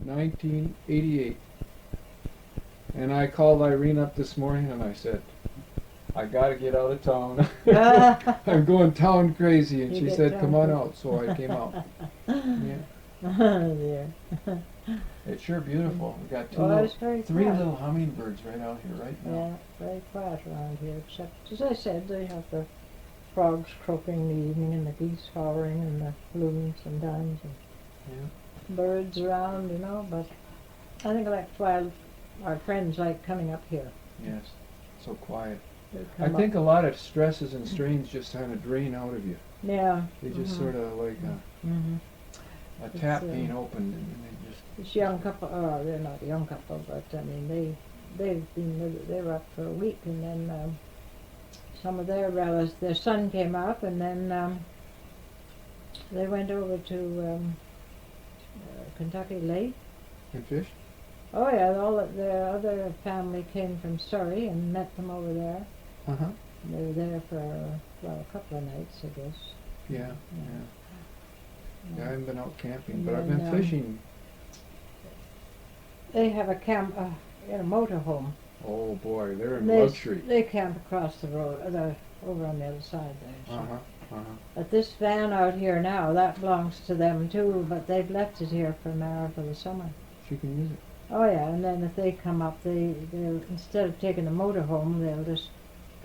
1988. And I called Irene up this morning and I said, I gotta get out of town. I'm going town crazy. And You she get said, town come on crazy. out. So I came out. Yeah. Oh dear. It's sure beautiful. We got Well, it's very three quiet. little hummingbirds right out here right now. Yeah, very quiet around here, except, as I said, they have the frogs croaking in the evening and the geese hovering and the loons sometimes and Yeah. birds around, but I think that's why our friends like coming up here. Yes. So quiet. They I come think up. a lot of stresses and strains just kind of drain out of you. Yeah. They just sort of like a It's, tap being opened and they just... This young couple, they're not a young couple, but I mean, they were up for a week, and then some of their relatives, their son came up, and then they went over to Kentucky Lake. And fish? Oh yeah, their other family came from Surrey and met them over there. Uh-huh. They were there for, a couple of nights, I guess. Yeah, yeah. I haven't been out camping, but I've And been then, fishing. They have a camp in a motorhome. Oh boy, they're in They luxury. They camp across the road, over on the other side there. So. Uh-huh, uh-huh. But this van out here now, that belongs to them too, but they've left it here for Mara for the summer. She can use it. Oh yeah, and then if they come up, they'll instead of taking the motorhome, they'll just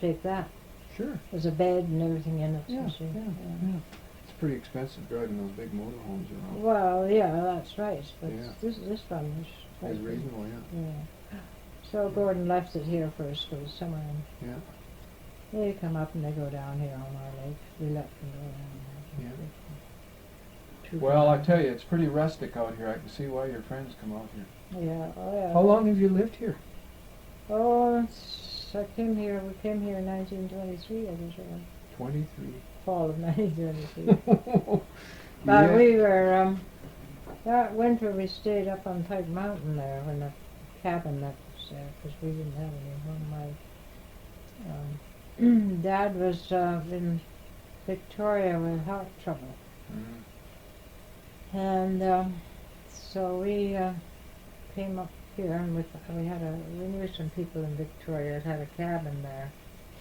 take that. Sure. There's a bed and everything in it. Yeah, you see. yeah. It's pretty expensive driving those big motorhomes around. Well, yeah, that's right. But Yeah. this one is quite It's good. reasonable, yeah. Yeah. So Gordon left it here for us for the summer, and Yeah. they come up and they go down here on our lake. We let them go down there. Too Well, I far. tell you, it's pretty rustic out here. I can see why your friends come out here. Yeah. Oh yeah. How long have you lived here? Oh, we came here in 1923, I guess, or 23. fall of 1923. Yeah. But we were, that winter we stayed up on Pike Mountain there in the cabin that was there, because we didn't have any home. My dad was in Victoria with heart trouble. Mhm. And so we came up here, and we knew some people in Victoria that had a cabin there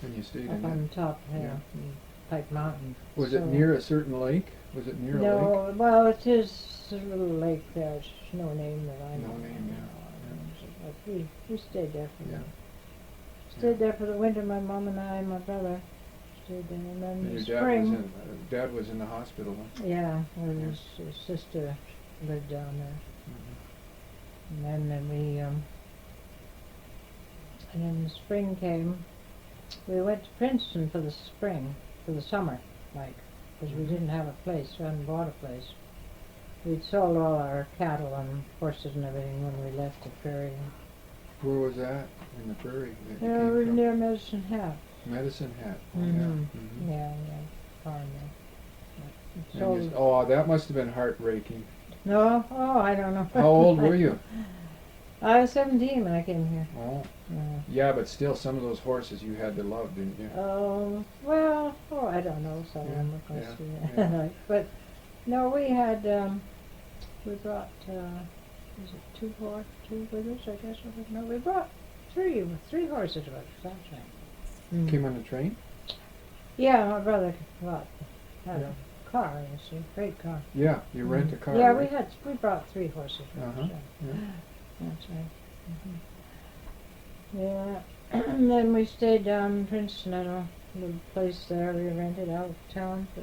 And you stayed up in on it. top Yeah. in Pike Mountain. Was it So- near a certain lake? Was it near a lake? No, well, it is a little lake there. It's no name that I know. No name, yeah. But we stayed there for Yeah. Stayed there for the winter. My mom and I, and my brother, stayed there, and then And the your spring. dad was in the hospital, huh? Yeah, with Yeah. his sister lived down there. Mhm. And then we, and then the spring came. We went to Princeton for the spring, for the summer, because we didn't have a place, we hadn't bought a place. We'd sold all our cattle and horses and everything when we left the prairie. Where was that? In the prairie that you Yeah, came we're from? near Medicine Hat. Medicine Hat. Oh, Mhm. yeah. Mhm. Yeah, farm there. We And sold- you oh, that must have been heartbreaking. No, I don't know. How old were you? I was 17 when I came here. Oh, Yeah. yeah, but still, some of those horses you had to love, didn't you? Well, I don't know. Some of Yeah, them were close yeah, to but no, we had, we brought, was it two with us, I guess? No, we brought three horses with us, that's right. Came on the train? Yeah, my brother had Yeah. a car, you see, great car. Yeah, you rent a car, Yeah, right? we brought three horses with Uh-huh, us. Yeah. yeah. That's right. Yeah, and then we stayed down in Princeton at a little place there. We rented out of town for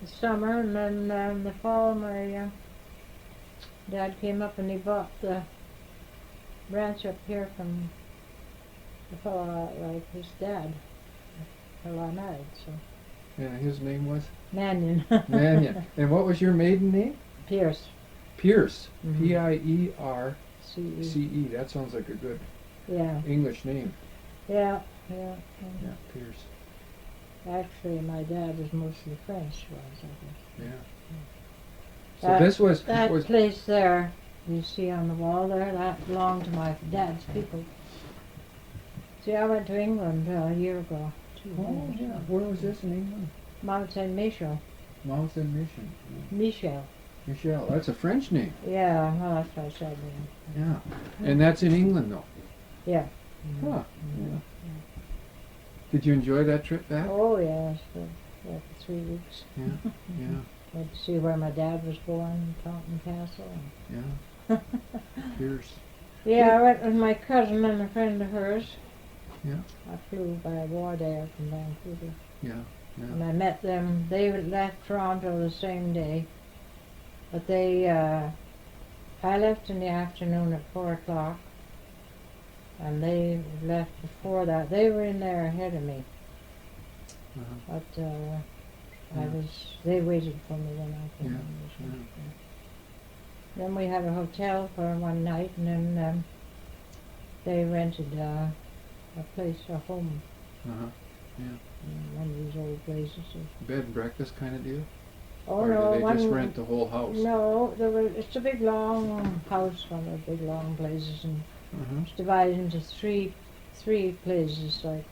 the summer, and then in the fall, my dad came up and he bought the ranch up here from the fellow like his dad, the fellow I married. So Yeah, his name was? Manion. Manion. And what was your maiden name? Pierce. Pierce. Mhm. Pierce. C.E. That sounds like a good Yeah, English name. yeah. Yeah, Pierce. Actually, my dad was mostly French, was I guess. Yeah. So That- this was That place there, you see on the wall there, that belonged to my dad's people. See, I went to England a year ago. Oh yeah. Where was this in England? Mount Saint Michel. Mountain Mission. Michel. Michelle. That's a French name. Yeah, well, that's what I said. Yeah. And that's in England, though. Yeah. Huh. Yeah. Did you enjoy that trip back? Oh, yes, for 3 weeks. Yeah. Yeah. Went to see where my dad was born in Taunton Castle. Yeah. Pierce. Yeah, I went with my cousin and a friend of hers. Yeah. I flew by War Air from Vancouver. Yeah. And I met them. They left Toronto the same day. But I left in the afternoon at 4 o'clock. And they left before that. They were in there ahead of me. Uh-huh. But they waited for me when I came in. Then we had a hotel for one night, and then they rented a place, a home, Uh-huh. in one of these old places. Bed and breakfast kind of deal? Oh Or no, do they just rent the whole house? No, it's a big long house, one of the big long places, and Uh-huh. it's divided into three places, like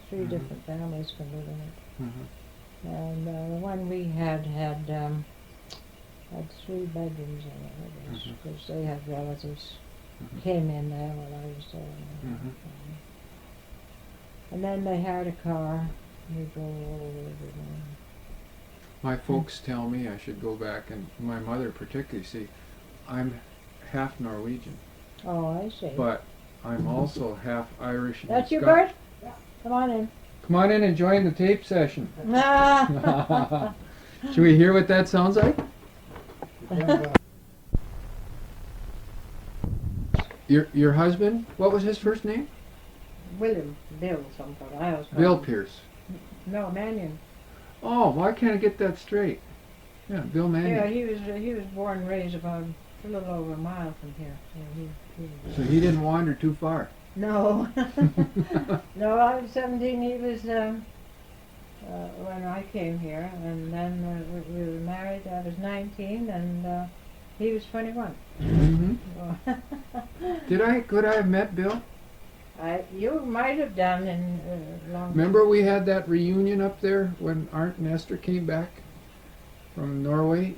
three Mhm. different families can live in it. Uh-huh. And the one we had 3 bedrooms in it, I guess, Mhm. because they had relatives Mhm. came in there while I was there. Mhm. And then they hired a car. We drove all over everywhere. My folks tell me I should go back, and my mother particularly. See, I'm half Norwegian, Oh, I see. but I'm also half Irish. And That's your Scot- bird? Come on in. Come on in and join the tape session. Ah. Should we hear what that sounds like? Your husband? What was his first name? William, Bill, something. I always call Bill him. Pierce. No, Manion. Oh, why can't I get that straight? Yeah, Bill Manion. Yeah, he was born and raised about a little over a mile from here. Yeah, So he didn't wander too far. No. No, I was 17. He was when I came here, and then we were married. I was 19, and he was 21. Mm-hmm. Could I have met Bill? You might have done in long. Remember we had that reunion up there when Art and Esther came back from Norway,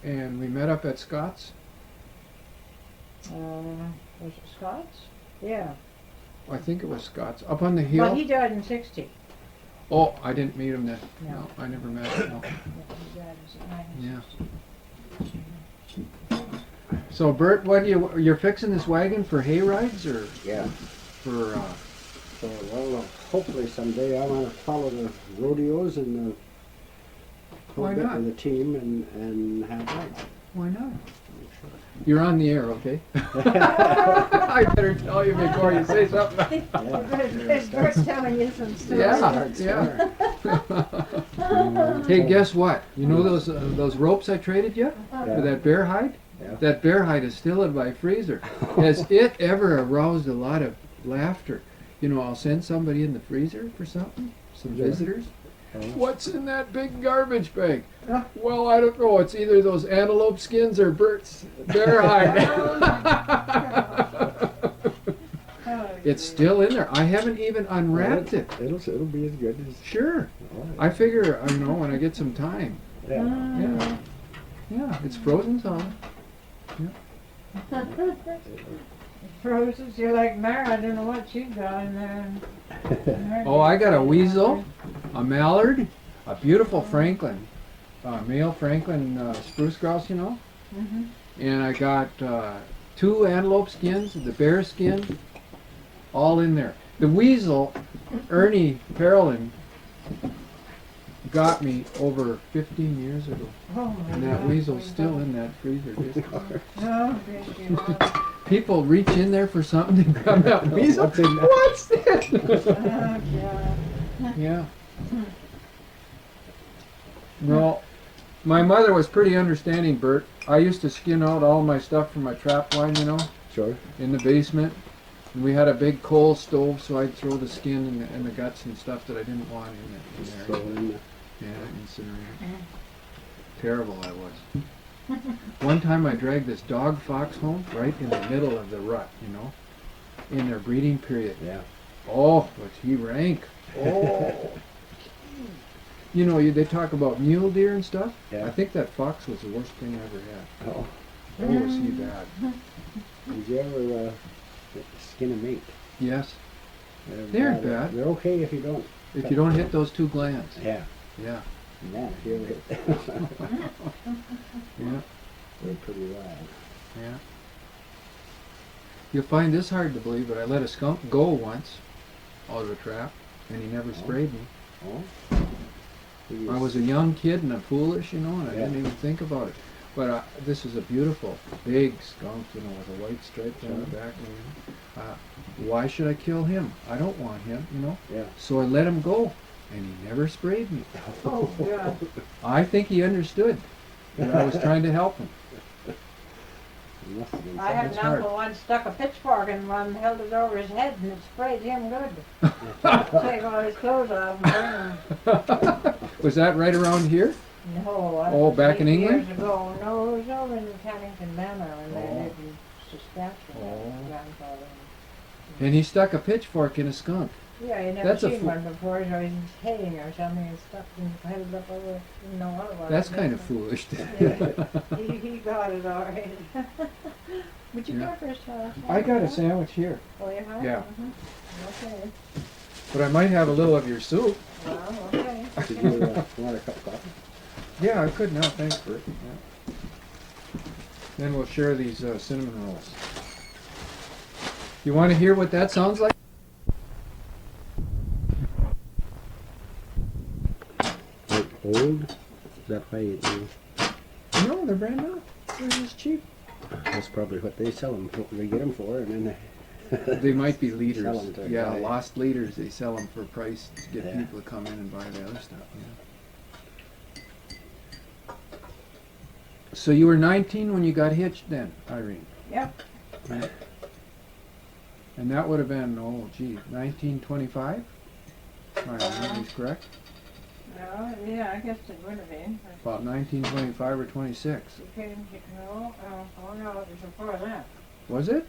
and we met up at Scott's? Was it Scott's? Yeah. I think it was Scott's. Up on the hill? Well, he died in 60. Oh, I didn't meet him then. No. No, I never met him. No. Yeah, he died in 1960. Yeah. So Bert, you're fixing this wagon for hay rides or Yeah. for So, well, hopefully someday I want to follow the rodeos and the Why whole bit not? of the team and have that. why not? You're on the air, okay? I better tell you before you say something. Bert's telling you some stories. Yeah, yeah. Hey, guess what? You know those ropes I traded you for that bear hide? Yeah. That bear hide is still in my freezer. Has it ever aroused a lot of laughter? You know, I'll send somebody in the freezer for something, some Yeah. visitors. Yeah. What's in that big garbage bag? Well, I don't know. It's either those antelope skins or Bert's bear hide. It's still in there. I haven't even unwrapped it. It'll be as good as. Sure. All right. I figure, you know, when I get some time. Yeah. Yeah. Yeah, it's frozen solid. Frozen, you're like Mara. I don't know what you got in there. Oh, I got a weasel, a mallard, a beautiful Franklin, male Franklin spruce grouse, you know. Mm-hmm. And I got 2 antelope skins, the bear skin, all in there. The weasel, Ernie Parolin, got me over 15 years ago. Oh my And that God. weasel's still in that freezer. Just- Oh, thank you. People reach in there for something to grab that weasel. What's in that? What's this? Oh, God. Yeah. No, my mother was pretty understanding, Bert. I used to skin out all my stuff from my trap line, you know, Sure. in the basement. And we had a big coal stove, so I'd throw the skin and the guts and stuff that I didn't want in So there. in Yeah, incinerator. Terrible I was. One time I dragged this dog fox home right in the middle of the rut, you know, in their breeding period. yeah. Oh, was he rank. Oh. You know, they talk about mule deer and stuff. Yeah. I think that fox was the worst thing I ever had. Oh, Oh, was he bad? did you ever skin a mink? Yes. They're bad. They're okay if you don't. If you don't hit those two glands. Yeah. Yeah. Yeah, if you ever hit. Yeah. They're pretty wild. Yeah. You'll find this hard to believe, but I let a skunk go once out of a trap, and he never sprayed me. Oh. I was a young kid and I'm foolish, you know, and I Yeah. didn't even think about it. But this is a beautiful, big skunk, you know, with a white stripe down the back. Why should I kill him? I don't want him, you know. Yeah. So I let him go, and he never sprayed me. Oh, yeah. I think he understood that I was trying to help him. Must have been I had an It's hard. uncle once stuck a pitchfork in one, held it over his head, and it sprayed him good. Take all his clothes off and burn them. Was that right around here? No, that Oh, was back in 8 England? Years ago. No, it was over in Paddington Manor, and they Oh. lived in Saskatchewan. Oh. Grandfather. And he stuck a pitchfork in a skunk. Yeah, you never That's a seen fo- one before, so he's haying or something, and stuck and held it up over, you know what it was. That's kind of foolish. Yeah, he got it all right. Would you Yeah. go for a salad? I got a sandwich here, Oh, you have? Yeah. Okay. but I might have a little of your soup. Well, okay. Did you want a cup of coffee? Yeah, I could now. Thanks, Bert. Yeah. Then we'll share these cinnamon rolls. You want to hear what that sounds like? Like old? Is that why you No, they're brand new. They're just cheap. That's probably what they sell them for. They get them for, and then They might be liters. Sell 'em to a Yeah, guy. lost liters. They sell them for a price to get Yeah. people to come in and buy the other stuff. Yeah. So you were 19 when you got hitched then, Irene? Yep. And that would have been, oh gee, 1925? My memory's correct? Well, yeah, I guess it would have been. About 1925 or 26. You came, no, oh no, it was before that. Was it?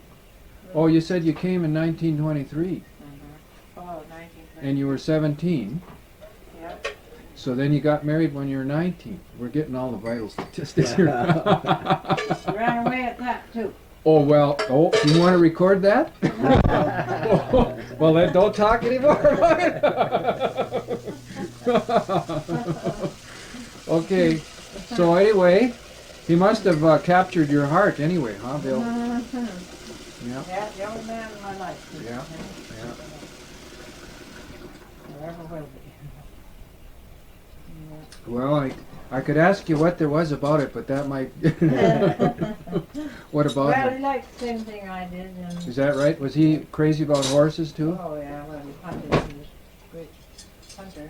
Oh, you said you came in 1923 Fall of 1920. and you were 17. Yep. So then you got married when you were 19. We're getting all the vital statistics here. Ran away at that too. Oh, well, oh, you want to record that? Well, then don't talk anymore about it. Okay, so anyway, he must have captured your heart anyway, huh, Bill? Yeah, Yeah, the only man in my life. Yeah, yeah. Forever will be. Well, I could ask you what there was about it, but that might... What about Well, him? he liked the same thing I did, and Is that right? Was he crazy about horses too? oh yeah, well he hunted, he was a great hunter and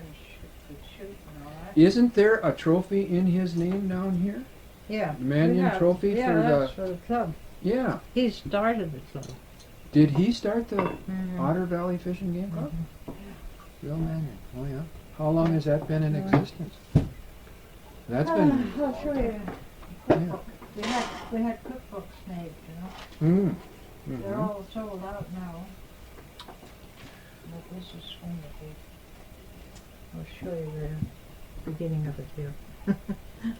could shoot and all that. Isn't there a trophy in his name down here? Yeah. The Manion yeah, trophy yeah, for that's the... for the club. Yeah. He started the club. Did he start the Mhm. Otter Valley Fishing Game Club? Bill Manion. Oh yeah. How long has that been in existence? That's been... I'll show you. Yeah. We had cookbooks made, you know. Mm. They're Mhm. all sold out now. But this is one that we, I'll show you the beginning of it here.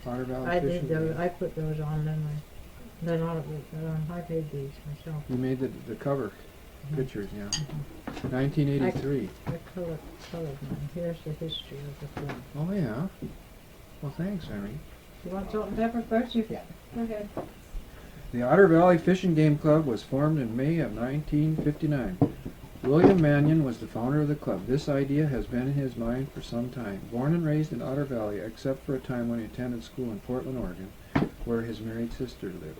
Otter Valley I Fishing did those, Game. I put those on, then I made these myself. You made the cover pictures, yeah. 1983. I colored mine. Here's the history of the club. Oh yeah. Well, thanks, Irene. You want salt and pepper first? Yeah. Go ahead. The Otter Valley Fishing Game Club was formed in May of 1959. William Manion was the founder of the club. This idea has been in his mind for some time. Born and raised in Otter Valley, except for a time when he attended school in Portland, Oregon, where his married sister lived.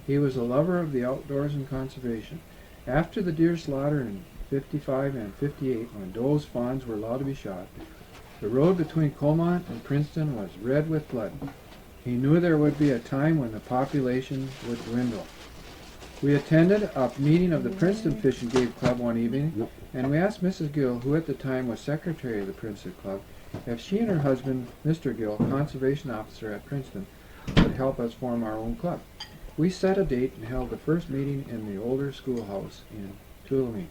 He was a lover of the outdoors and conservation. After the deer slaughter in 55 and 58, when does fawns were allowed to be shot, the road between Colmont and Princeton was red with blood. He knew there would be a time when the population would dwindle. We attended a meeting of the Princeton Fishing Game Club one evening, Nope. and we asked Mrs. Gill, who at the time was secretary of the Princeton Club, if she and her husband, Mr. Gill, conservation officer at Princeton, would help us form our own club. We set a date and held the first meeting in the older schoolhouse in Tuolumne.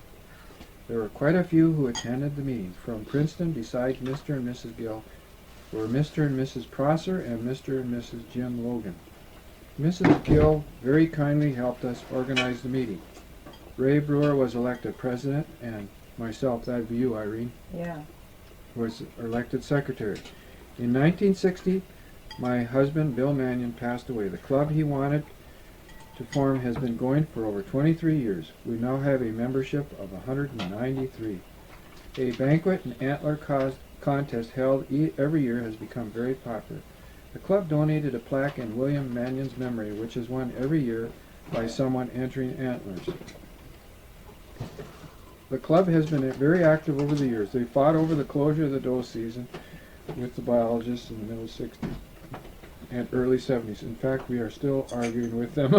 There were quite a few who attended the meeting. From Princeton, besides Mr. and Mrs. Gill, were Mr. and Mrs. Prosser and Mr. and Mrs. Jim Logan. Mrs. Gill very kindly helped us organize the meeting. Ray Brewer was elected president, and myself, that'd be you, Irene, Yeah. was elected secretary. In 1960, my husband, Bill Manion, passed away. The club he wanted to form has been going for over 23 years. We now have a membership of 193. A banquet and antler contest held every year has become very popular. The club donated a plaque in William Manion's memory, which is won every year by someone entering antlers. The club has been very active over the years. They fought over the closure of the doe season with the biologists in the middle 60s and early 70s. In fact, we are still arguing with them.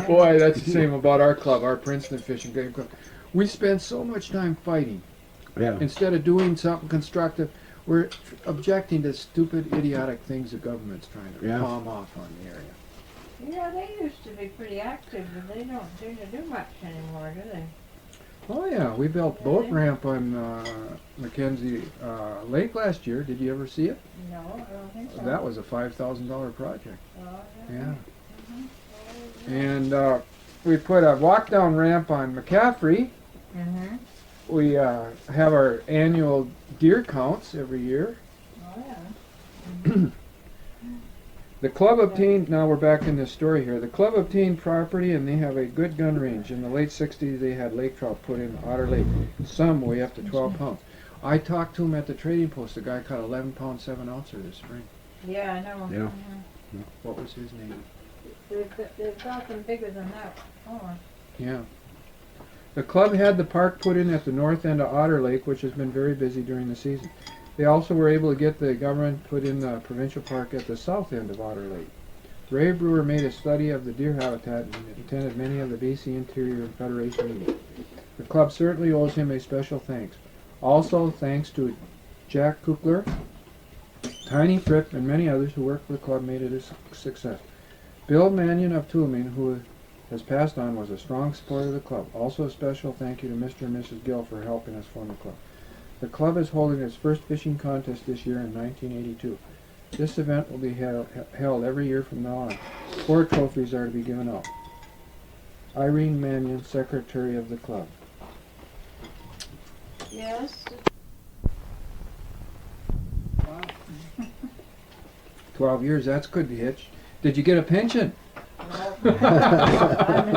Boy, that's the same about our club, our Princeton Fishing Game Club. We spend so much time fighting. Yeah. Instead of doing something constructive, we're objecting to stupid, idiotic things the government's trying to palm off on the area. Yeah, they used to be pretty active, but they don't seem to do much anymore, do they? Oh yeah, we built boat ramp on Mackenzie Lake last year. Did you ever see it? No, I don't think so. That was a $5,000 project. Oh, Yeah. Mm-hmm. And we put a walk-down ramp on McCaffrey. Mm-hmm. We have our annual deer counts every year. Oh, yeah. The club obtained, now we're back in this story here, the club obtained property and they have a good gun range. In the late 60s they had lake trout put in Otter Lake. Some weigh up to 12 pounds. I talked to him at the trading post. The guy caught 11 pound 7 ouncer this spring. Yeah, I know. Yeah. Mhm. What was his name? They've got them bigger than that. Oh. Yeah. The club had the park put in at the north end of Otter Lake, which has been very busy during the season. They also were able to get the government put in the provincial park at the south end of Otter Lake. Ray Brewer made a study of the deer habitat and attended many of the BC Interior and Federation meetings. The club certainly owes him a special thanks. Also thanks to Jack Kukler, Tiny Fripp, and many others who worked for the club made it a success. Bill Manion of Toulmin, who has passed on, was a strong supporter of the club. Also a special thank you to Mr. and Mrs. Gill for helping us form the club. The club is holding its first fishing contest this year in 1982. This event will be held every year from now on. 4 trophies are to be given out. Irene Manion, Secretary of the club. Yes. 12 years, that's good to hitch. Did you get a pension? I'm a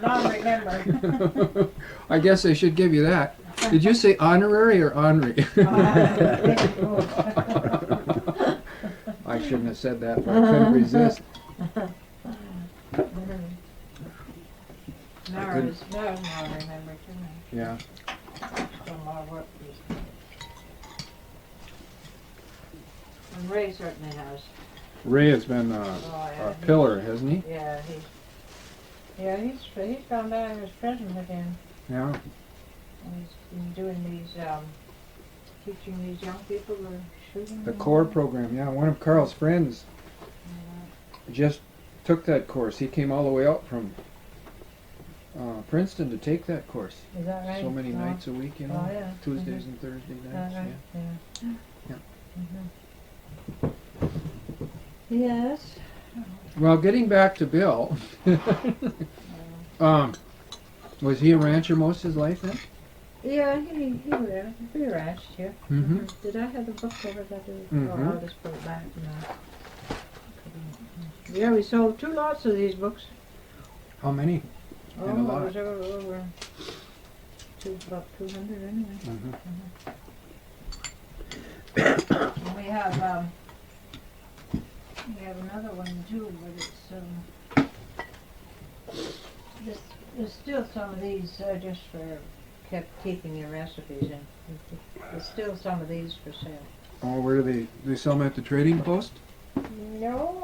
non-remember. I guess they should give you that. Did you say honorary or ornery? I shouldn't have said that, but I couldn't resist. Now it's non-remember too much. Yeah. From our work. And Ray certainly has. Ray has been a pillar, hasn't he? Yeah, he's gone back as president again. Yeah. And he's been doing these, teaching these young people to shooting. The core program, yeah. One of Carl's friends just took that course. He came all the way out from Princeton to take that course. Is that right? So many nights a week, you know, Oh, yeah. Tuesdays and Thursday nights. Right? Yeah. Yeah. Yeah. Yes. Well, getting back to Bill, was he a rancher most of his life then? Yeah, he ranched here. Mm-hmm. Did I have the book over that? Mhm. I'll just put it back now. Yeah, we sold 2 lots of these books. How many? Oh, In a lot. it was over about 200 anyway. Mm-hmm. And we have another one too, but it's there's still some of these just for keeping your recipes in. There's still some of these for sale. Oh, where do they sell them at the trading post No,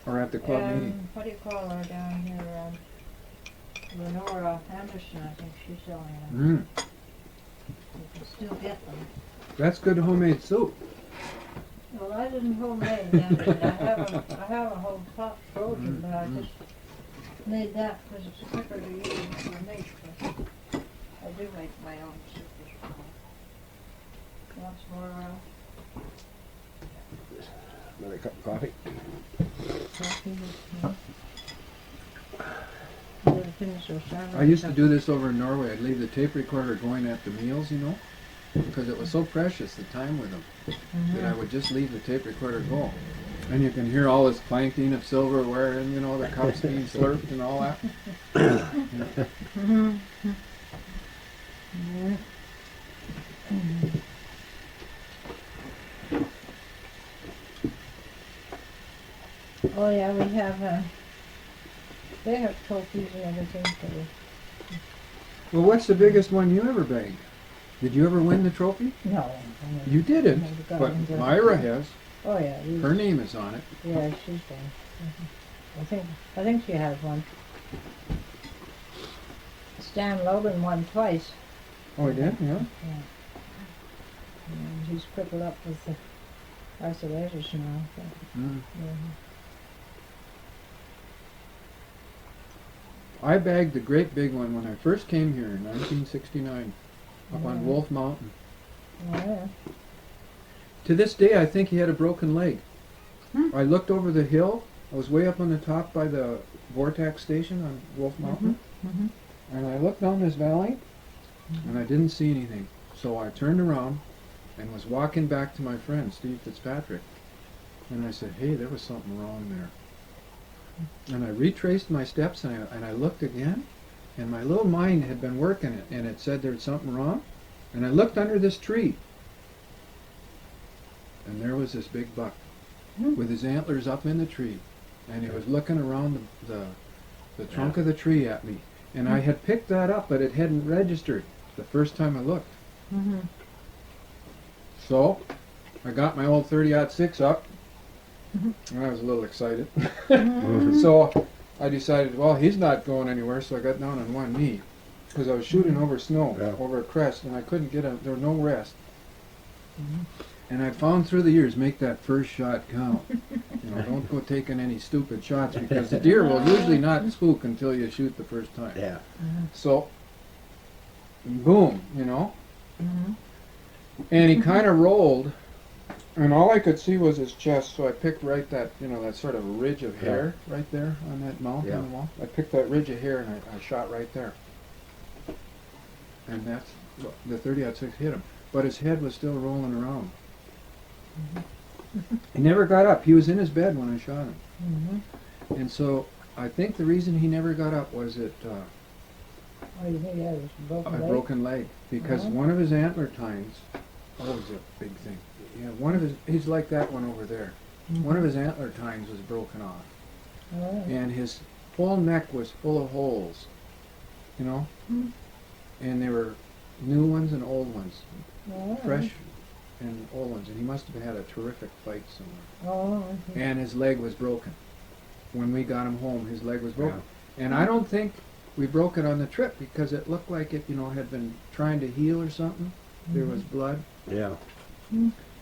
or at the club meeting? what do you call her down here? Lenora Anderson, I think she's selling them. Mm. You can still get them. That's good homemade soup. Well, I didn't homemade that. I have a whole pot frozen, but I just made that because it's quicker to use for me. I do make my own soup as well. Once more, Another cup of coffee. Coffee, yeah. You gotta finish your salad. I used to do this over in Norway. I'd leave the tape recorder going at the meals, you know, because it was so precious, the time with them, that I would just leave the tape recorder go. And you can hear all this clanking of silverware and, you know, the cups being slurped and all that. Mhm. Yeah. Oh yeah, we have, they have trophies and everything for, Well, what's the biggest one you ever bagged? Did you ever win the trophy? no. I never- You didn't, never got but into it. Myra has. Oh yeah, Her name is on it. yeah, she's done. I think she has one. Stan Logan won twice. Oh, he did? Yeah. And he's crippled up with the arthritis now. So, Mm. yeah. I bagged the great big one when I first came here in 1969 up on Wolf Mountain. Oh, yeah. To this day, I think he had a broken leg. I looked over the hill. I was way up on the top by the Vortex station on Wolf Mountain. Mhm. And I looked down this valley, and I didn't see anything. So I turned around and was walking back to my friend, Steve Fitzpatrick. And I said, hey, there was something wrong there. And I retraced my steps, and I looked again, and my little mind had been working it, and it said there's something wrong. And I looked under this tree, and there was this big buck with his antlers up in the tree, and he was looking around the trunk of the tree at me. And I had picked that up, but it hadn't registered the first time I looked. Mhm. So I got my old 30-06 up, and I was a little excited. So I decided, well, he's not going anywhere, so I got down on one knee, because I was shooting over snow, Yeah. over a crest, and I couldn't get there was no rest. And I found through the years, make that first shot count. You know, don't go taking any stupid shots, because the deer will usually not spook until you shoot the first time. Yeah. So, boom, you know. Mhm. And he kind of rolled, and all I could see was his chest, so I picked right that, you know, that sort of ridge of hair right there on that mount Yeah. on the wall. I picked that ridge of hair, and I shot right there. And that's, the 30-06 hit him. But his head was still rolling around. He never got up. He was in his bed when I shot him. Mhm. And so I think the reason he never got up was it Oh, you think that was broken a leg? broken leg, because Oh. one of his antler tines, oh, it was a big thing. Yeah, one of his, he's like that one over there. One of his antler tines was broken off, Oh, and his whole neck was full of holes, you know, and they were new ones and old ones, oh, fresh and old ones, and he must have had a terrific fight somewhere. Oh, okay. And his leg was broken. When we got him home, his leg was broken. And I don't think we broke it on the trip, because it looked like it, you know, had been trying to heal or something. There was blood. Yeah.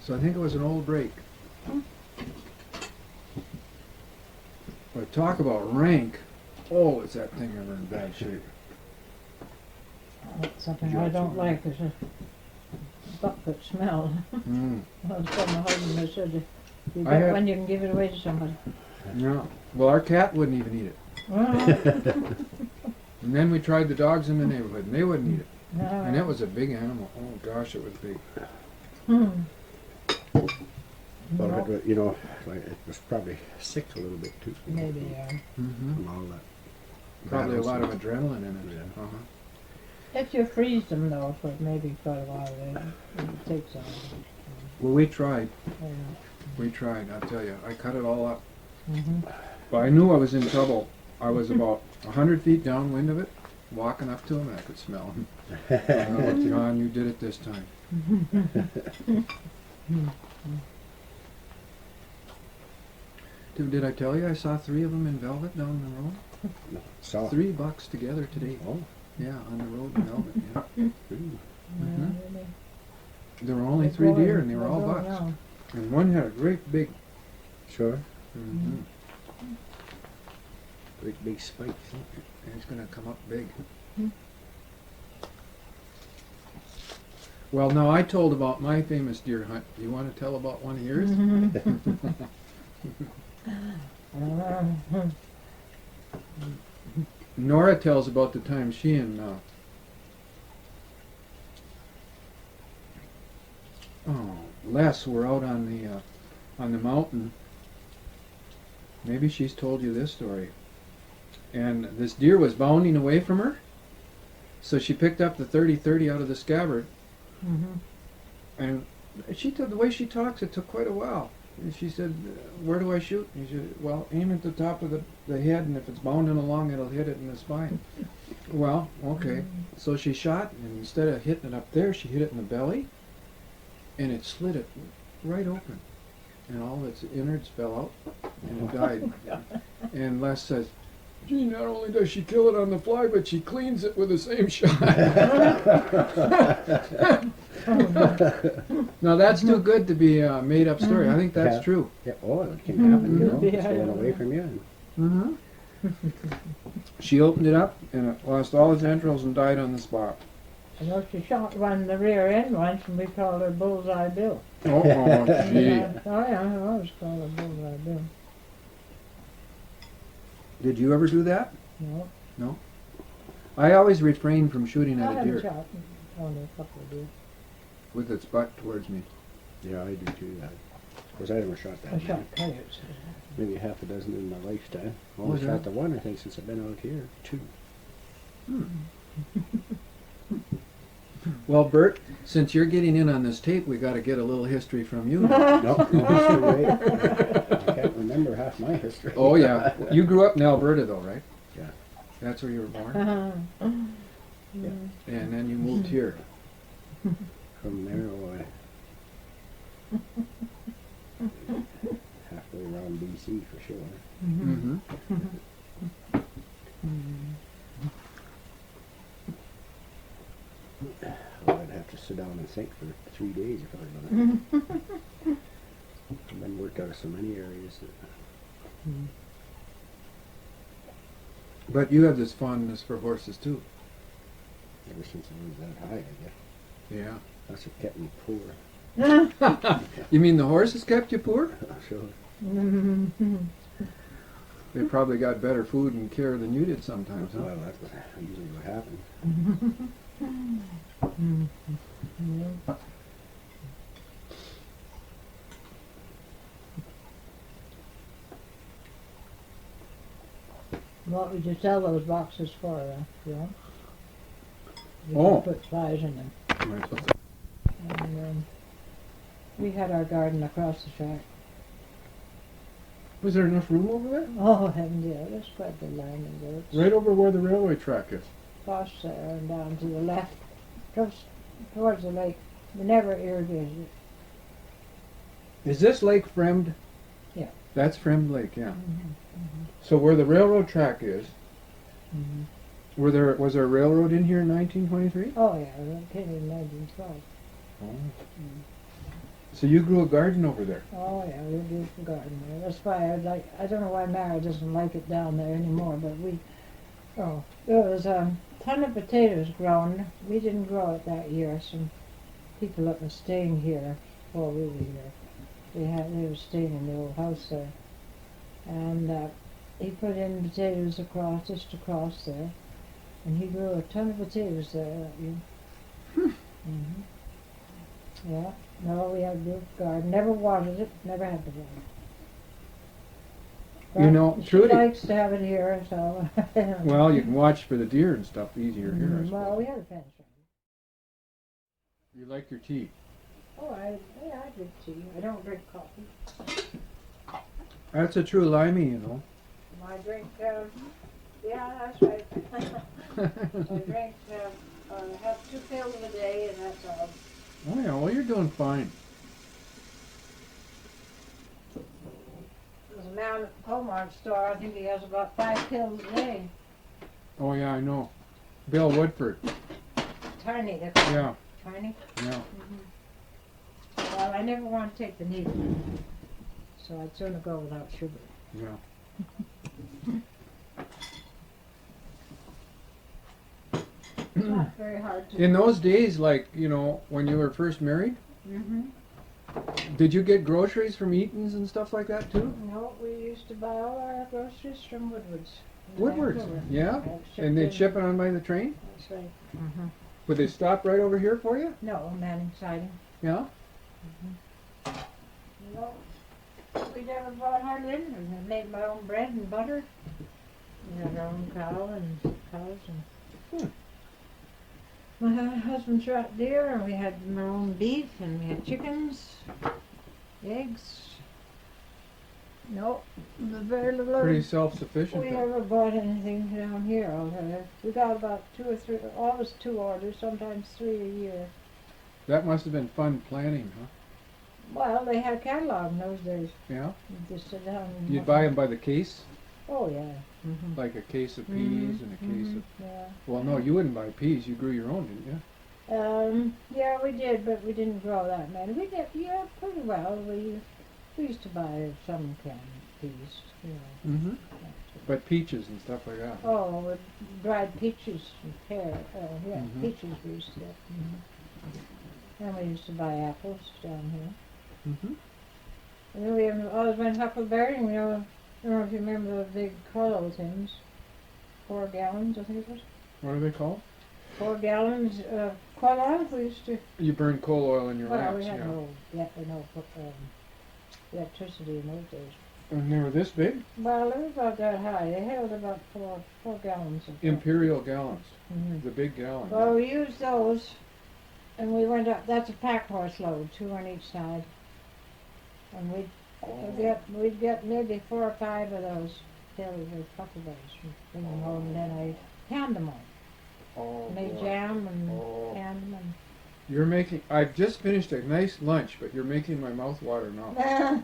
So I think it was an old break. But talk about rank. Oh, is that thing ever in bad shape? That's something I don't like, is a bucket smell. Mm. That's what my husband has said. If you I get had- one, you can give it away to somebody. Yeah. Well, our cat wouldn't even eat it. Oh, And then we tried the dogs in the neighborhood, and they wouldn't eat it. no. And it was a big animal. Oh gosh, it was big. But No, it was, you know, like it was probably sick a little bit too. maybe, yeah. Mm-hmm. From all that. Probably a battles lot of and- adrenaline in it. Yeah. Uh-huh. If you freeze them though, for maybe quite a while, it takes on. Well, we tried. Yeah. We tried, I'll tell you. I cut it all up. Mhm. But I knew I was in trouble. I was about 100 feet downwind of it, walking up to him, and I could smell him. And I looked, John, you did it this time. Did I tell you I saw 3 of them in velvet down the road? So, 3 bucks together today. oh, Yeah, on the road in velvet. Yeah. ooh, Mhm. Yeah, really. There were only They're 3 deer, growing- and they were they're all growing bucks. now. And one had a great big. sure. Mhm. Great big spikes. And he's going to come up big. Well, no, I told about my famous deer hunt. Do you want to tell about one of yours? Nora tells about the time she and Les were out on the mountain. Maybe she's told you this story. And this deer was bounding away from her, so she picked up the 30-30 out of the scabbard. And the way she talks, it took quite a while. And she said, "Where do I shoot?" And he said, "Well, aim at the top of the head, and if it's bounding along, it'll hit it in the spine." Well, okay. So she shot, and instead of hitting it up there, she hit it in the belly, and it slit it right open. And all its innards fell out, and it died. And Les says, "Gee, not only does she kill it on the fly, but she cleans it with the same shot." Now that's too good to be a made-up story. I think that's true. Yeah, oh, it can happen, you know. It's going away from you. Mm-hmm. She opened it up, and it lost all its entrails and died on the spot. I know she shot one in the rear end once, and we called her Bullseye Bill. Oh, gee. Oh yeah, I always called her Bullseye Bill. Did you ever do that? No, I always refrain from shooting I at a haven't deer shot only a couple of deer. with its butt towards me. Yeah, I do too. Of course, I never shot that I many. shot coyotes. Maybe half a dozen in my lifetime. I Oh, only yeah? shot the one, I think, since I've been out here. 2. Well, Bert, since you're getting in on this tape, we got to get a little history from you. No history, right? I can't remember half my history. Oh, yeah. You grew up in Alberta, though, right? Yeah. That's where you were born? Yeah. And then you moved here. From there, halfway around BC for sure. Mm-hmm. Well, I'd have to sit down and think for 3 days if I was going to. I've been worked out of so many areas that But you have this fondness for horses, too. ever since I was that high, I guess. Yeah. That's what kept me poor. You mean the horses kept you poor? Sure. They probably got better food and care than you did sometimes, huh? Well, that was usually what happened. What would you sell those boxes for, Phil? You Oh. could put flies in them. Right. And we had our garden across the track. Was there enough room over there? Oh, heavens, yeah, there's quite a bit of land in there. It's Right over where the railway track is. across there and down to the left, just towards the lake. We never irrigated it. Is this Lake Fremd? Yeah. That's Fremd Lake, yeah. So where the railroad track is, was there a railroad in here in 1923? Oh, yeah, that came in 1912. Oh. So you grew a garden over there? Oh, yeah, we did the garden there. That's why I don't know why Mary doesn't like it down there anymore, but there was a ton of potatoes grown. We didn't grow it that year. Some people that were staying here before we were here, they were staying in the old house there. And he put in potatoes just across there. And he grew a ton of potatoes there that year. Yeah. No, we had a big garden. Never watered it. Never had to water. You know, she Trudy- likes to have it here, so. Well, you can watch for the deer and stuff easier here, I Well, suppose. we had a fence around. You like your tea? Oh, I drink tea. I don't drink coffee. That's a true limey, you know. I drink, yeah, that's right. I drink, have 2 pills a day, and that's all. Oh yeah, well you're doing fine. There's a man at the Comart store, I think he has about 5 pills a day. Oh yeah, I know. Bill Woodford. Tiny, they're Yeah, tiny. yeah. Well, I never want to take the needle, so I'd sooner go without sugar. Yeah. It's not very hard to In those days, like, you know, when you were first married, Mm-hmm. did you get groceries from Eaton's and stuff like that too? No, we used to buy all our groceries from Woodward's. in Woodward's, Vancouver. yeah? Shipped And they'd in. ship it on by the train? That's right. Mm-hmm. Would they stop right over here for you? No, Manning siding. Yeah? No, we never bought hardly anything. I made my own bread and butter. We had our own cow and cows and. My husband shot deer, and we had our own beef, and we had chickens, eggs. No, very little. Pretty self-sufficient We then. never bought anything down here. We got about 2 or 3, always 2 orders, sometimes 3 a year. That must have been fun planning, huh? Well, they had a catalog in those days. Yeah? You just sit down and You'd buy them by the case? Oh yeah. Mm-hmm. Like a case of peas and a case of... Yeah. Well, no, you wouldn't buy peas. You grew your own, didn't you? Yeah, we did, but we didn't grow that many. We did, yeah, pretty well. We used to buy some canned peas, you know. Mm-hmm. But peaches and stuff like that. Oh, with dried peaches and pear. Yeah, Mhm. peaches we used to get. Mm-hmm. And we used to buy apples down here. Mm-hmm. And then we always went huckleberry. You know, I don't know if you remember the big Colo things. 4 gallons, I think it was. What are they called? 4 gallons of Colo. We used to. You burn coal oil in your Well, lamps, we had yeah. no electricity in those days. And they were this big? Well, they were about that high. They held about 4 gallons of Imperial gallons. Mm-hmm. The big gallon. Well, we used those, and we went up. That's a pack horse load, 2 on each side, and we'd get maybe 4 or 5 of those filled with huckleberries. Bring them home, and then I canned them all. Oh, Made boy. jam and Oh. canned them. You're making... I've just finished a nice lunch, but you're making my mouth water now. And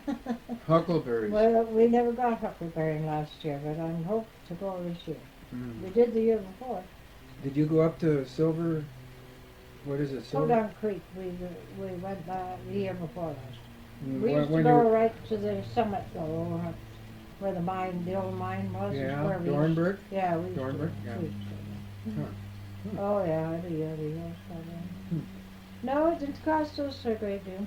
Huckleberries. well, we never got huckleberry last year, but I hope to go this year. Mm. We did the year before. Did you go up to Silver... What is it? Silver? Podunk Creek, we went the year before last. Mm, We used to when go you- right to the summit, though, where the mine, the old mine was. is Yeah, where we used- Dornberg? Yeah, we used to- Dornberg, yeah. we used to go there. Huh. Oh yeah, every year we go there. No, it didn't cost us a great deal.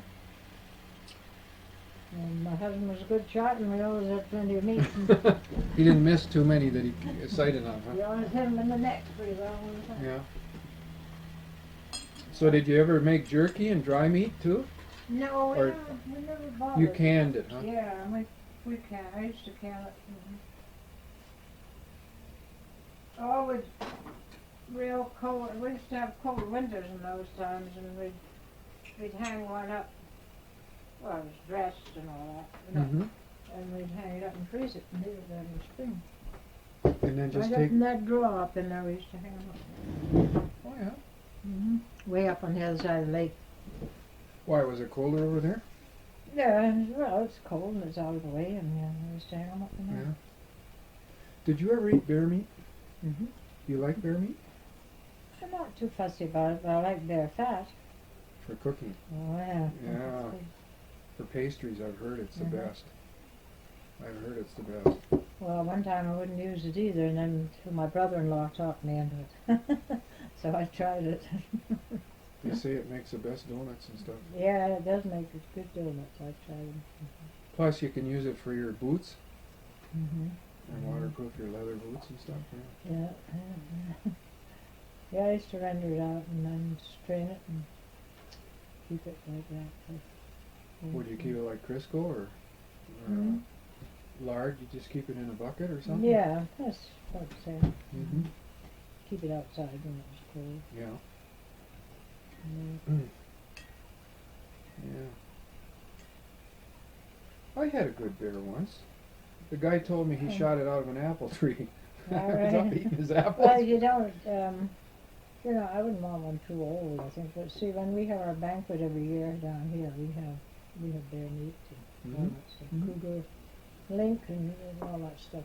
And my husband was a good shot, and we always had plenty of meat. He didn't miss too many that he sighted on, We huh? always hit him in the neck pretty well all the time. Yeah. So did you ever make jerky and dry meat too? No, Or we never bought You it. canned it, huh? Yeah, we can. I used to can it. Oh, with real cold. We used to have cold winters in those times, and we'd hang one up. Well, it was dressed and all that, you know, Mm-hmm. and we'd hang it up and freeze it and leave it there in the spring. And then just Right take... up in that drawer up in there, we used to hang them up. Oh, yeah. Way up on the other side of the lake. Why, was it colder over there? Yeah, well, it's cold and it's out of the way, and we used to hang them up in Yeah. there. Did you ever eat bear meat? Mm-hmm. You like bear meat? I'm not too fussy about it, but I like bear fat. For cooking. Oh, yeah. Yeah. For pastries, I've heard it's the Mhm. best. I've heard it's the best. Well, one time I wouldn't use it either, and then my brother-in-law talked me into it. So I tried it. They say it makes the best donuts and stuff. Yeah, it does make good donuts. I tried them. Plus, you can use it for your boots Mm-hmm. and waterproof your leather boots and stuff. Yeah. Yeah. Yeah, I used to render it out and then strain it and keep it like that. Would you keep it like Crisco or Mhm. lard? You just keep it in a bucket or something? Yeah, that's what I'm saying. Mm-hmm. Keep it outside when it's cold. Yeah. Mm. Yeah. I had a good bear once. The guy told me he Hmm. shot it out of an apple tree. I All was up right. eating his apples. Well, you don't, you know, I wouldn't want one too old, I think. But see, when we have our banquet every year down here, we have bear meat and all Mhm. that stuff. Mhm. Cougar, link, and all that stuff.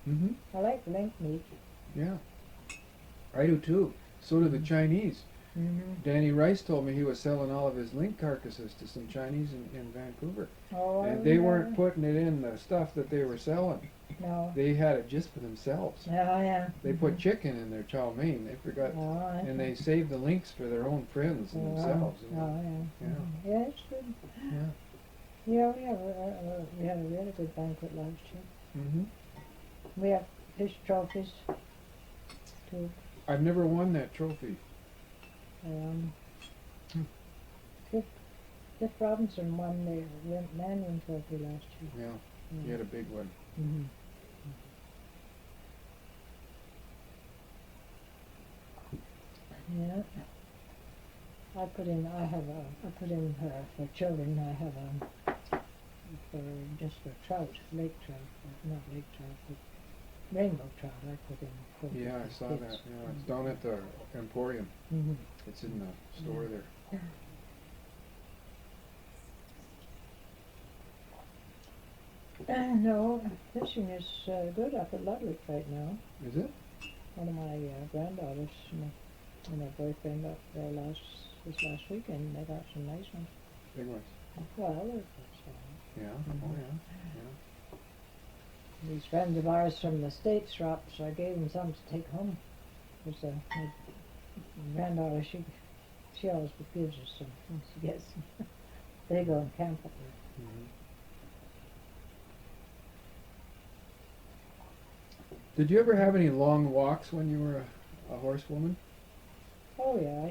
Mm-hmm. I like link meat. Yeah. I do too. So do the Chinese. Mm-hmm. Danny Rice told me he was selling all of his link carcasses to some Chinese in Vancouver. Oh, And they weren't putting it in the stuff that they were selling. No. They had it just for themselves. Oh, yeah. They put chicken in their chow mein. They forgot, Oh, and they saved the links for their own friends and themselves. You know? Oh, yeah. Yeah. Yeah, it's good. Yeah. Yeah, we had a really good banquet last year. Hmm. We have fish trophies too. I've never won that trophy. Cliff, Cliff Robinson won the Irene Manion trophy last year. Yeah, you had a big one. Mm-hmm. Yeah. I put in for children, I have for trout, lake trout, not lake trout, but rainbow trout, I put in. For Yeah, I saw that. kids. Yeah, it's down at the Emporium. Mm-hmm. It's in the store there. No, fishing is good up at Ludwig right now. Is it? One of my granddaughters and her boyfriend up there this last weekend. They got some nice ones. Big ones. Well, Yeah. Oh yeah. these friends of ours from the States dropped, so I gave them some to take home. Because my granddaughter, she always gives us some when she gets some. They go and camp up there. Mm-hmm. Did you ever have any long walks when you were a horsewoman? Oh yeah, I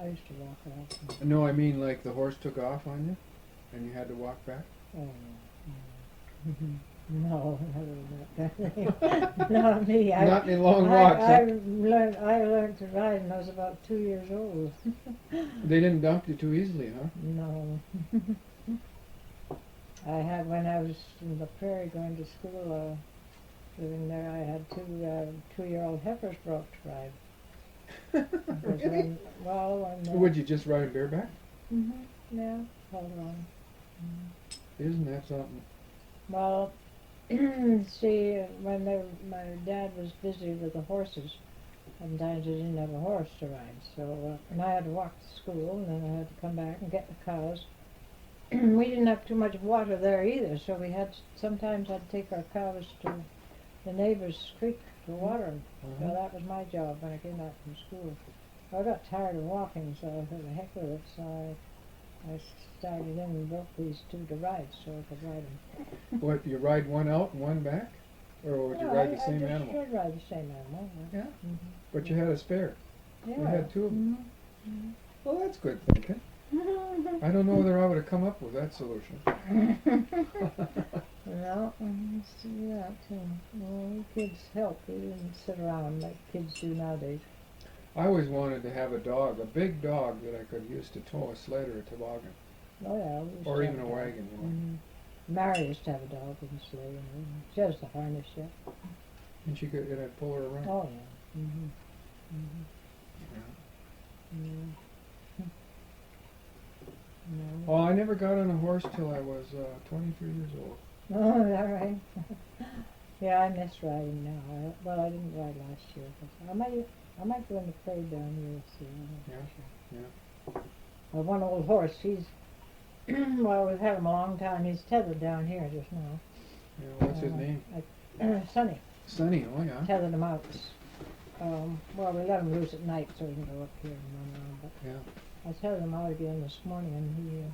used to walk out. No, I mean like the horse took off on you, and you had to walk back. Oh, no, not me. Not any long walks. I Huh? learned to ride when I was about 2 years old. They didn't dump you too easily, huh? No. I had when I was in the prairie going to school, living there. I had two-year-old heifers brought to ride. Really? When Would you just ride bareback? yeah, hold on. Isn't that something? Well, see, my dad was busy with the horses, sometimes he didn't have a horse to ride, so and I had to walk to school, and then I had to come back and get the cows. We didn't have too much water there either, so sometimes I'd take our cows to the neighbor's creek to water them. So that was my job when I came back from school. I got tired of walking, so I thought, the heck with it, so I started in and broke these two to ride so I could ride them. What, you ride one out and one back? Or would you ride the same I animal? should ride the same animal. Yeah. Mm-hmm. But you had a spare. Yeah. You had two of them. Mm-hmm. Well, that's good thinking. I don't know whether I would have come up with that solution. Well, I used to do that too. Well, kids help. We didn't sit around like kids do nowadays. I always wanted to have a dog, a big dog that I could use to tow a sled or a toboggan. Oh yeah. We used Or to even have a dog. wagon, you know. Mm-hmm. Mary used to have a dog with a sleigh, and she has the harness yet. And I'd pull her around. Oh yeah. Mm-hmm. Mm-hmm. Yeah. Mm-hmm. No. Oh, I never got on a horse till I was 23 years old. Oh, is that right? Yeah, I miss riding now. I didn't ride last year, but I might go in the parade down here and see. I'm not sure. Well, one old horse, he's well, we've had him a long time. He's tethered down here just now. Yeah, what's his name? Sonny. Sonny, oh yeah. Tethered him out. Well, we let him loose at night so he can go up here and run around. But Yeah. I tethered him out again this morning, and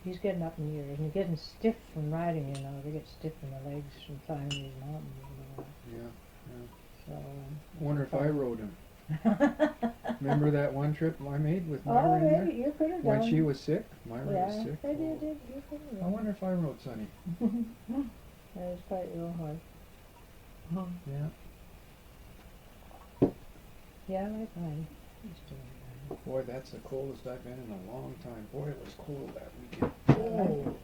he's getting up in years, and he's getting stiff from riding. You know, they get stiff in the legs from climbing these mountains. You know. Yeah. So. Wonder if I rode him. Remember that one trip I made with Oh, Myra in there? maybe you could have done. When she was sick? Myra was Yeah, sick. they did. You could have I done. wonder if I rode Sonny. It was quite real hard. Yeah. Yeah, I like mine. Used to like mine. Boy, that's the coldest I've been in a long time. Boy, it was cold that weekend. Oh.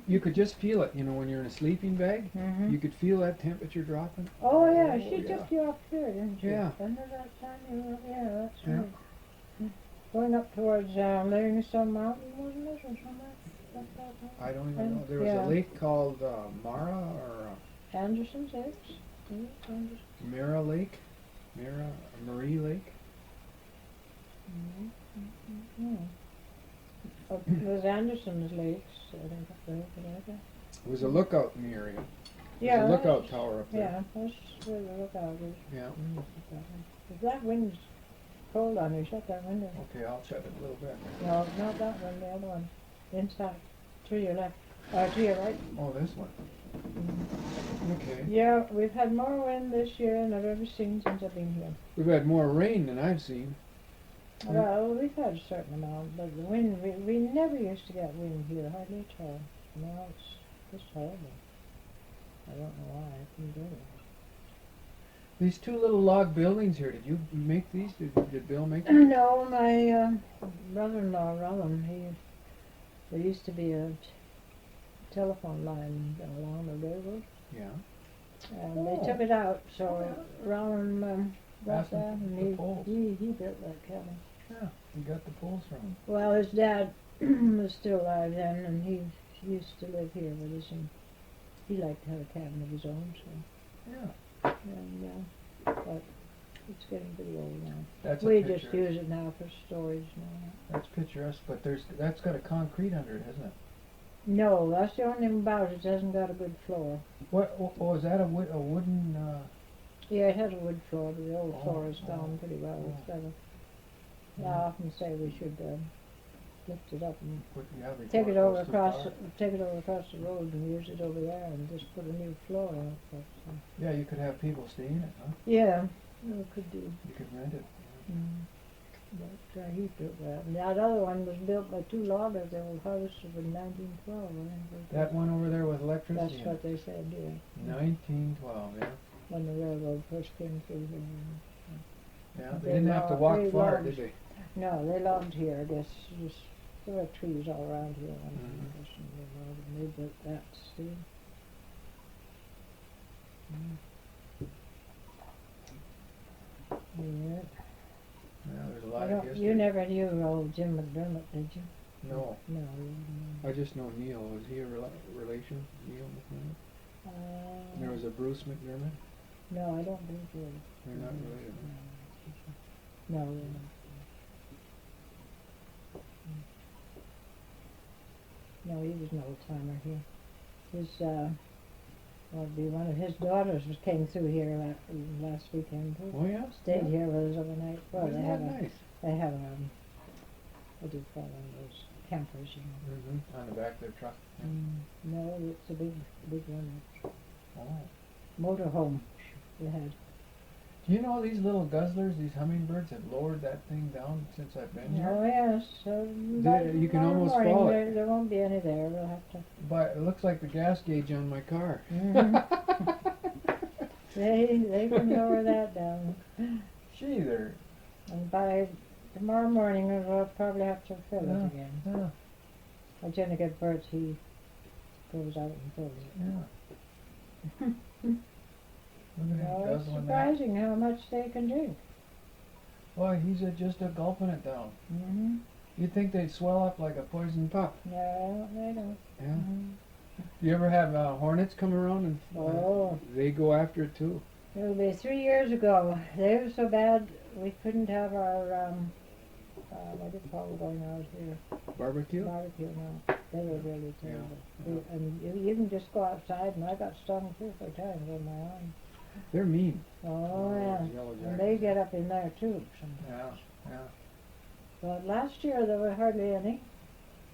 You could just feel it, you know, when you're in a sleeping bag. Mm-hmm. You could feel that temperature dropping. Oh yeah, Oh, she yeah. took you up here, didn't she? Yeah. Remember that time you were? Yeah, that's Yeah. right. Going up towards Livingstone Mountain, wasn't it, or something like that? I don't even know. There was Yeah. a lake called Mara or Anderson's Lakes? Anderson? Mara Lake. Marie Lake. Mm-hmm. It was Anderson's Lakes, I think. It was a lookout in the area. Yeah, There's a lookout that's- tower up there. Yeah, that's where the lookout is. Yeah. If that wind's cold on you, shut that window. Okay, I'll shut it a little bit. No, not that one, the other one. Inside. To your left. To your right. Oh, this one. Okay. Yeah, we've had more wind this year than I've ever seen since I've been here. We've had more rain than I've seen. Yeah. Well, we've had a certain amount, but the wind, we never used to get wind here, hardly at all. Now it's just horrible. I don't know why I couldn't do it. These two little log buildings here, did you make these? Did Bill make them? No, my brother-in-law, Roland, there used to be a telephone line along the railroad, Yeah. and they took it out, so Roland bought Asked that, him and the poles. he built that cabin. Yeah, you got the poles from him. Well, his dad was still alive then, and he used to live here with us, and he liked to have a cabin of his own, so, Yeah. and, but it's getting pretty old now. That's a We picture. just use it now for storage now. That's picturesque, but that's got a concrete under it, hasn't it? No, that's the only thing about it, it hasn't got a good floor. What? Oh, is that a wooden? Yeah, it has a wood floor, but the old Oh, floor is oh, gone pretty well. oh. It's got a, Yeah. I often say we should lift it up and Yeah, before take it goes over too across, far. take it over across the road and use it over there and just put a new floor on it. Yeah, you could have people stay in it, huh? Yeah, we could do. You could rent it. But he built that. And that other one was built by two loggers, the old house in 1912. I think. That one over there with electricity. That's in what it. they said, yeah. 1912. Yeah. When the railroad first came through here. Yeah. They They didn't have to log- walk they far, logged. did they? No, they logged here, I guess. Just, there were trees all around here. Mhm. And they built that, see? Yeah. Yeah, there's a I lot of don't, history. you never knew old Jim McDermott, did you? No, No, you didn't. I just know Neil. Was he a relation? Neil McDermott? There was a Bruce McDermott. No, I don't think you. They're not related. No, they're not. No, he was an old timer here. His, well, be one of his daughters came through here last weekend too. Oh yeah. Stayed Yeah. here with us overnight. Well, Isn't they that have a, nice? they have what do you call them, those campers, you know. Mm-hmm. On the back of their truck. Yeah. No, it's a big one. Oh. Motorhome they had. Do you know these little guzzlers, these hummingbirds, have lowered that thing down since I've been here? Oh yes, but you can tomorrow almost morning fall it. there won't be any there. We'll have to. But it looks like the gas gauge on my car. They can lower that down, Gee, they're and by tomorrow morning we'll probably have to fill Yeah. it again. yeah, I tend to get Bert. He goes out and fills it. yeah. Look at him Well, it's guzzling that. surprising how much they can drink. Boy, he's just a gulping it down. Mm-hmm. You'd think they'd swell up like a poison pup. No, they don't. Yeah. Mhm. You ever have hornets come around and Oh. they go after it too? It'll be 3 years ago. They were so bad we couldn't have our what do you call it going out here? Barbecue? Barbecue. No, they were really terrible. yeah. And you can just go outside, and I got stung 3 or 4 times on my arm. They're mean. Oh those yeah, yellow and jackets. they get up in there too sometimes. Yeah, yeah. But last year there were hardly any.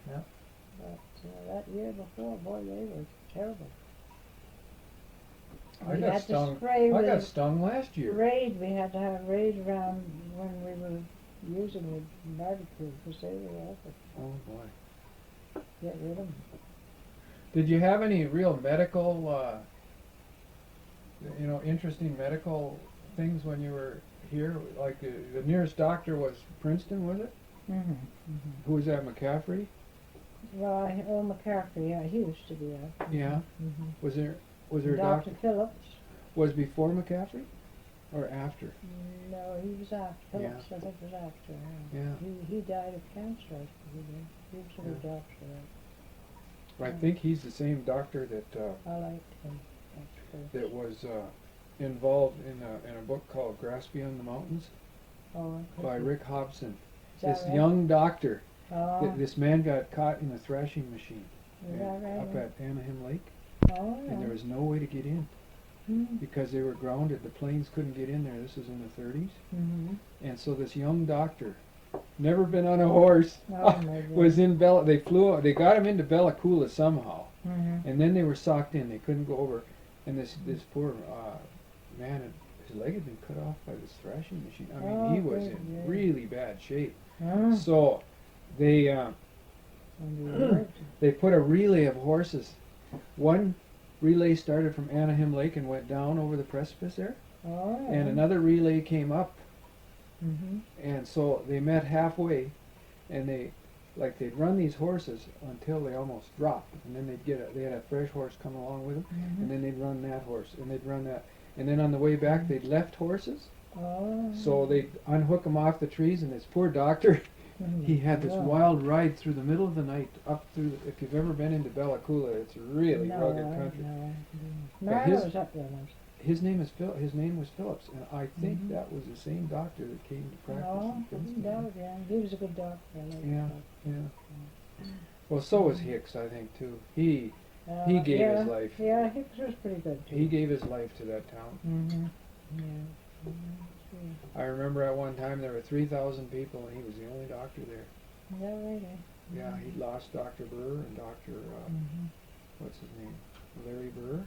Yeah. But that year before, boy, they were terrible. I We got had stung. to spray I got with stung last year. Raid. We had to have Raid around when we were using the barbecue because they were awful. Oh boy. Get rid of them. Did you have any real medical, interesting medical things when you were here? Like the nearest doctor was Princeton, was it? Mm-hmm. Who was that, McCaffrey? Well, McCaffrey, yeah, he used to be there. Yeah. Mm-hmm. Was there a Dr. doctor? Phillips. Was before McCaffrey? Or after? No, he was after. Yeah. Phillips, I think, was after. Yeah. He died of cancer. I think he did. He was a good Yeah. doctor. I think he's the same doctor that I liked him. That's good. that was involved in a book called Grass Beyond the Mountains Oh, by Rick Hobson. Is that This right? young doctor. Oh, This man got caught in a thrashing machine is that right? up at Anaheim Lake. Oh, yeah. and there was no way to get in because they were grounded. The planes couldn't get in there. This was in the 30s. Mm-hmm. And so this young doctor, never been on a horse, Oh, my was in They got him into Bella Coola somehow, Mm-hmm. and then they were socked in. They couldn't go over, and this poor man, his leg had been cut off by this thrashing machine. I mean, he was good, in yeah. really bad shape. Mm. So they And they put a relay of horses. One relay started from Anaheim Lake and went down over the precipice there, oh, yeah. and another relay came up. Mm-hmm. And so they met halfway, and they'd run these horses until they almost dropped, and then they had a fresh horse come along with them, Mm-hmm. and then they'd run that horse, and they'd run that, and then on the way back they'd left horses, Oh. so they'd unhook them off the trees, and this poor doctor, he had this Yeah. wild ride through the middle of the night up through. If you've ever been into Bella Coola, it's really rugged country. No, But I his- was up there once. His name was Phillips, and I think Mhm. that was the same doctor that came to practice. No, in Princeton. no, yeah. He was a good doctor. I like Yeah, that. yeah. Well, so was Hicks, I think, too. He gave yeah, his life. Yeah, Hicks was pretty good too. He gave his life to that town. Mm-hmm. Yeah. Mm-hmm. I remember at one time there were 3,000 people, and he was the only doctor there. Yeah, really. Yeah, he lost Dr. Burr and Dr. Mm-hmm. What's his name? Larry Burr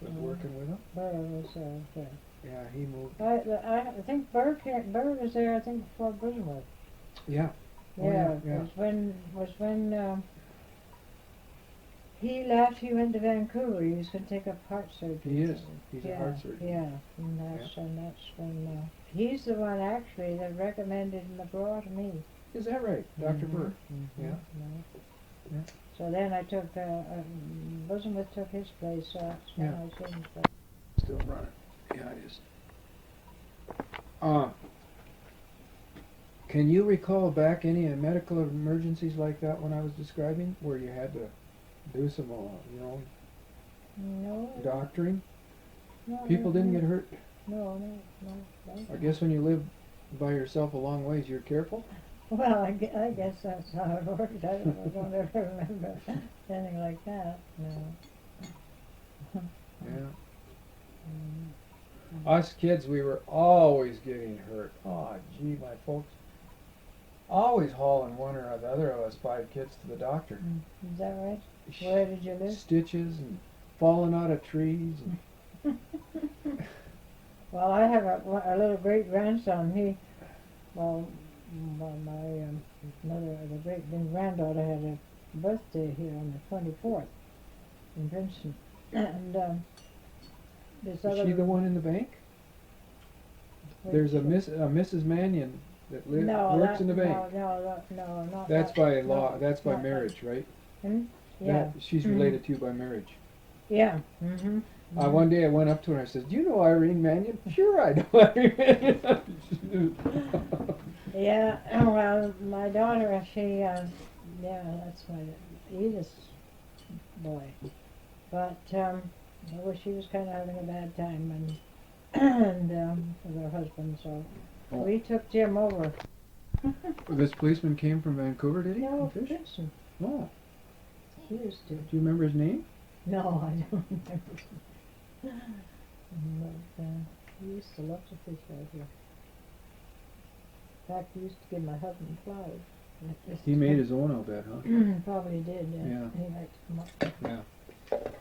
was Mhm. working with him. Burr was there. Yeah, he moved. I think Burr was there. I think before Bosom. Yeah. Oh, Yeah, yeah. was when he left. He went to Vancouver. He was going to take up heart surgery. He is. He's a heart surgeon. Yeah, and that's when he's the one actually that recommended McGraw to me. Is that right? Dr. Burr. Mhm, Yeah. yeah. Yeah. So then I took Bosworth took his place. So that's when Yeah. I changed. Still running. Yeah, it is. Can you recall back any medical emergencies like that when I was describing, where you had to do some, No. doctoring? No, People didn't get hurt? No. I guess when you live by yourself a long ways, you're careful? Well, I guess that's how it worked. I don't ever remember anything like that. No. Yeah. Mm. Us kids, we were always getting hurt. Oh, gee, my folks. Always hauling one or the other of us 5 kids to the doctor. Is that right? Where did you live? Stitches and falling out of trees. And Well, I have a little great grandson. My mother, the great granddaughter, had a birthday here on the 24th in Princeton, and this is she the one in the bank? There's a Mrs. Manion that works in the bank. No, not That's that. by No, law. That's by not that. marriage, right? Hmm? Yeah. She's Mhm. related to you by marriage. Yeah. Mm-hmm. One day I went up to her and I said, "Do you know Irene Manion?" "Sure, I know Irene Manion." Yeah. Well, my daughter, she, that's my Edith's boy, but she was kind of having a bad time, and with her husband, so Oh. we took Jim over. This policeman came from Vancouver, did he? No, From Fish? Princeton. Oh, He used to. do you remember his name? No, I don't remember. But he used to love to fish out here. In fact, he used to give my husband flowers. He made his own, I'll bet, huh? Probably did, yeah. Yeah. He liked to come up. Yeah.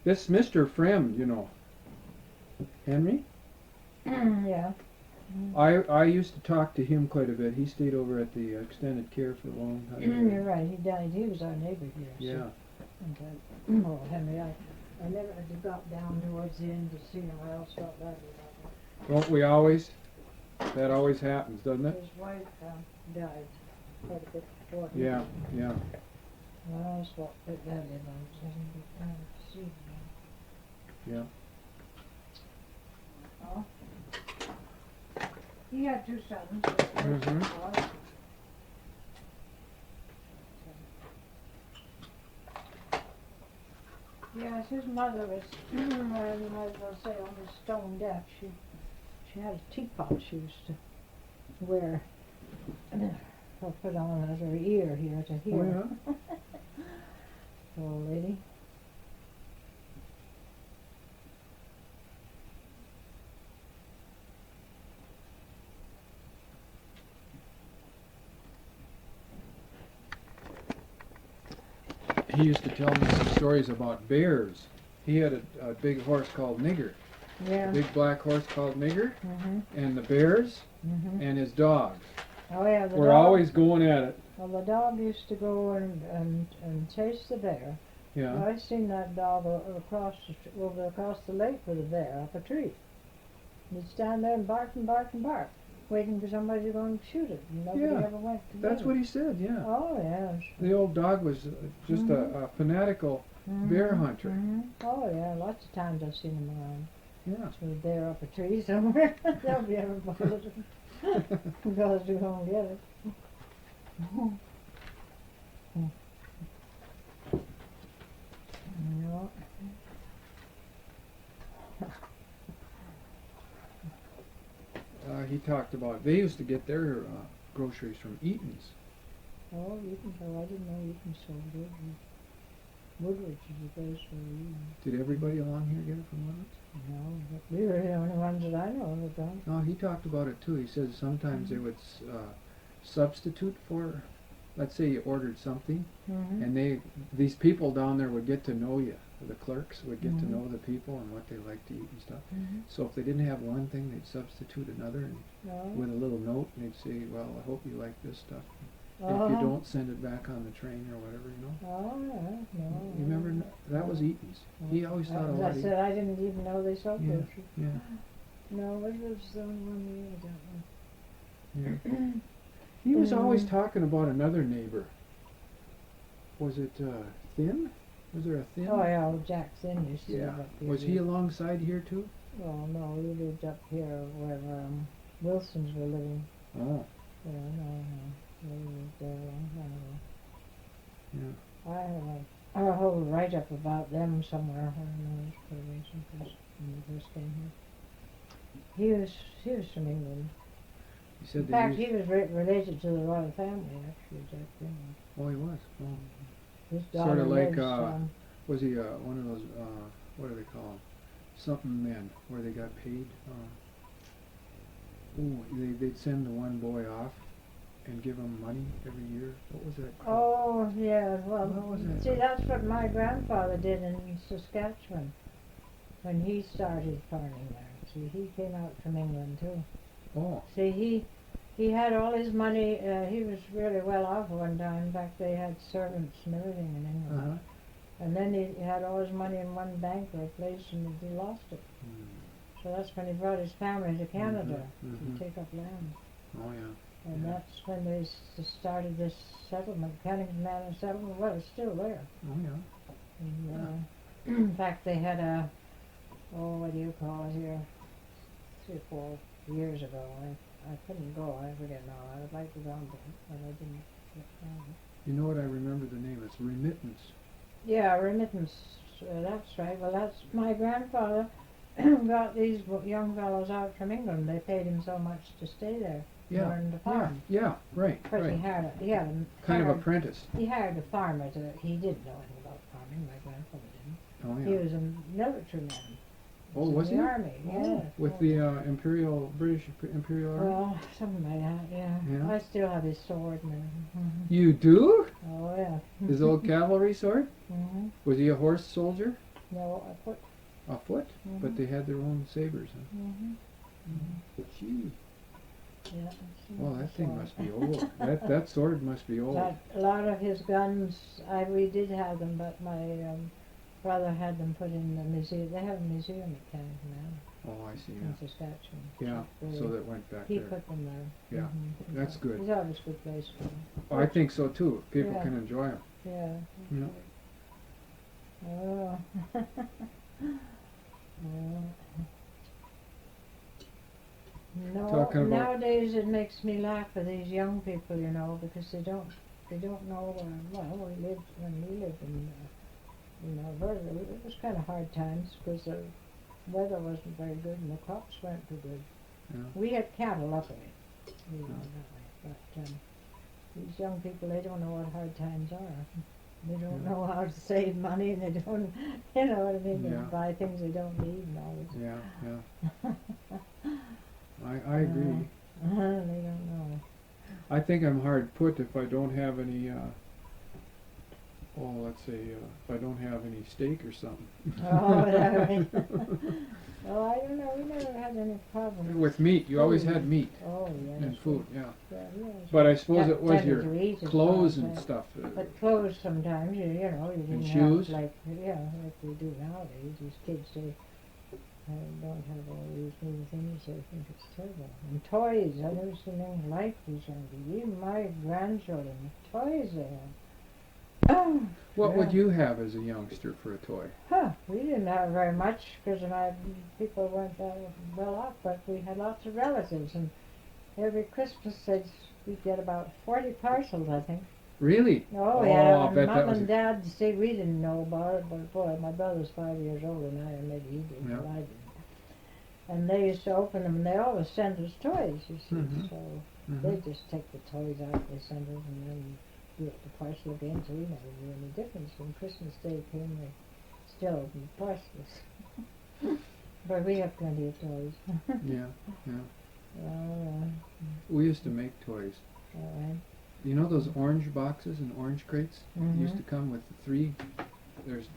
This Mr. Frem, Henry, Yeah. I used to talk to him quite a bit. He stayed over at the extended care for a long time. You're right, he died. He was our neighbor here. Yeah. So. Oh, Henry, I never got down towards the end to see him. I always felt bad about Don't we always? That always happens, doesn't it. it? His wife died quite a bit before him. Yeah, yeah. I always felt a bit badly about it. I didn't get time to see him. Yeah. Oh. He had 2 sons. Mhm. Yes, his mother was, you might as well say, almost stone deaf. She had a teapot she used to wear, or put on as her ear here to hear. Oh, yeah? Old lady. he used to tell me some stories about bears. He had a big horse called Nigger, a Yeah. big black horse called Nigger, Mhm. and the bears Mhm. and his dogs Oh yeah, the were dog. always going at it. Well, the dog used to go and chase the bear. Yeah. I seen that dog across the lake with a bear up a tree. He'd stand there and bark and bark and bark, waiting for somebody to go and shoot it. And nobody Yeah, ever went to That's get what it. he said, yeah. Oh yes. The old dog was just Mhm. a fanatical bear hunter. Mhm. Oh yeah, lots of times I've seen him around. Yeah. With a bear up a tree somewhere. Nobody ever bothered him. Goes to go and get it. Yeah. He talked about they used to get their groceries from Eaton's. Oh, Eaton's. Oh, I didn't know Eaton's sold good. Woodward's is the place where Eaton's. Did everybody along here get it from Woodward's? No, but we were the only ones that I know of that don't. No, he talked about it too. He says sometimes they would substitute for, let's say you ordered something, Mm-hmm. and these people down there would get to know you. The clerks would get Mhm. to know the people and what they like to eat and stuff. Mm-hmm. So if they didn't have one thing, they'd substitute another, and Oh. with a little note, and they'd say, "Well, I hope you like this stuff. Uh-huh. If you don't, send it back on the train or whatever, you know." Oh, yeah, no. You remember that was Eaton's. He always thought a As lot I of said, I didn't even know they sold Yeah. groceries. yeah, No, it was the only one we had that one. yeah. He was always Mm. talking about another neighbor. Was it Thin? Was there a Thin? Oh yeah, old Jack Thin used to Yeah. live up here. Was he alongside here too? Well, no, he lived up here where Wilsons were living. Oh, Yeah, no. They lived there a long time ago. yeah. I have a whole write-up about them somewhere. I don't know, it's probably someplace when we first came here. He was from England. He said In that fact, he he was related to the royal family, actually, Jack Thin. Oh, he was. Oh. His Sort daughter of like, lives, Was he one of those, what do they call them? Something men, where they got paid. They'd send the one boy off and give him money every year. What was that called? Oh, yeah, well, What was that? see, that's what my grandfather did in Saskatchewan when he started farming there. See, he came out from England, too. Oh, See, he had all his money, he was really well off one time. In fact, they had servants and everything in England. uh-huh. And then he had all his money in one bank or a place and he lost it. So that's when he brought his family to Canada mhm. to take up land. Oh, yeah. And Yeah. that's when they started this settlement, Cunningham Manor Settlement. Well, it's still there. Oh, yeah. And, in fact, they had what do you call it here? 3 or 4 years ago. I couldn't go. I forget now. I would like to go, but I didn't get down. You know what I remember the name? It's Remittance. Yeah, remittance. That's right. Well, that's my grandfather got these young fellows out from England. They paid him so much to stay there. Yeah. Learn to Yeah, farm. yeah, right, Of course, right. he had a Kind of hired- apprentice. He hired a farmer to. He didn't know anything about farming. My grandfather didn't. Oh, He yeah. was a military man. Oh, in was the he? army? Oh, Yeah. with the British Imperial Army? Well, something like that. Yeah. Yeah. I still have his sword now. You do? Oh yeah. His old cavalry sword? Mm-hmm. Was he a horse soldier? No, I put. A foot? But they had their own sabers, huh? Mm-hmm. Gee. Yeah. I've seen Well, the that thing sword. must be old. that sword must be old. But a lot of his guns, we did have them, but my brother had them put in the museum. They have a museum at Cunningham Manor Oh, I see, in yeah. Saskatchewan. Yeah, Really, so that went back he there. put them there. Yeah, Mhm. that's good. It's always a good place for them. I think so too. People Yeah. can enjoy them. Yeah. Yeah. Oh. No, Talking about- nowadays it makes me laugh for these young people, you know, because they don't know. Well, when we lived in Alberta, it was kind of hard times because the weather wasn't very good and the crops weren't too good. Yeah. We had cattle, luckily, you know, that way. But these young people, they don't know what hard times are. They don't Yeah. know how to save money, and they don't, you know what I mean? They Yeah. buy things they don't need and all this. Yeah, yeah. I agree. They don't know. I think I'm hard put if I don't have any Oh, let's say if I don't have any steak or something. Oh, that right. Oh, I don't know. We never had any problems. With meat, you always had meat Oh, yes. and food, yeah. Yeah, yes. But I suppose That it was tended your to eat as clothes well, and but- stuff. But clothes sometimes, you know, you didn't shoes? have like, yeah, like we do nowadays. These kids, they don't have all these new things. They think it's terrible. And toys, I never seen anything like these young people. Even my grandchildren, the toys they have. Oh, What would yeah. you have as a youngster for a toy? Huh, we didn't have very much because my people weren't well off, but we had lots of relatives, and every Christmas we'd get about 40 parcels, I think. Really? Oh, Oh, yeah, I and bet that Mom was and a- Dad, see, we didn't know about it, but boy, my brother's 5 years older than I am, maybe he did, Yeah. but I didn't. And they used to open them, and they always sent us toys, you see, Mhm. so Mhm. they just take the toys out, they sent us, and then do it the parcel again, so we never knew any difference. When Christmas Day came, they still opened the parcels. But we have plenty of toys. Yeah, yeah. Oh, We used to make toys. all right. You know those orange boxes and orange crates? Mhm. Used to come with the three. There's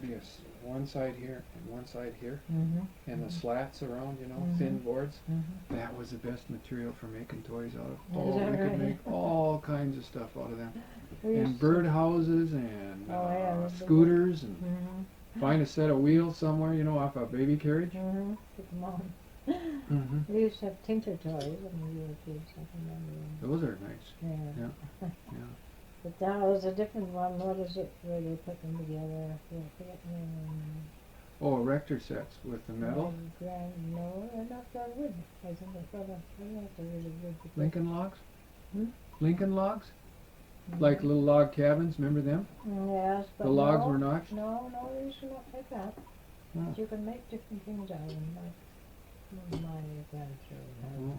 one side here and one side here, Mhm. and the slats around, you know, Mhm. thin boards. Mhm. That was the best material for making toys out of. Is Oh, that we could right? make all kinds of stuff out of them. We And used bird houses and Oh, yeah, the- scooters and Mhm. find a set of wheels somewhere, you know, off a baby carriage. Mhm. Put them on. Mm-hmm. We used to have tinker toys when we were kids. I can remember them. Those are nice. Yeah. Yeah. But that was a different one. What is it? Where they put them together? I forget the name. Oh, erector sets with the metal. No, they're not that wood. I think they're not the really wood. Lincoln logs? Hmm? Lincoln logs? Like little log cabins, remember them? Yes, but The logs no, were notched? No, these are not like that. Oh. But you can make different things out of them. Like my grandchildren have. Oh.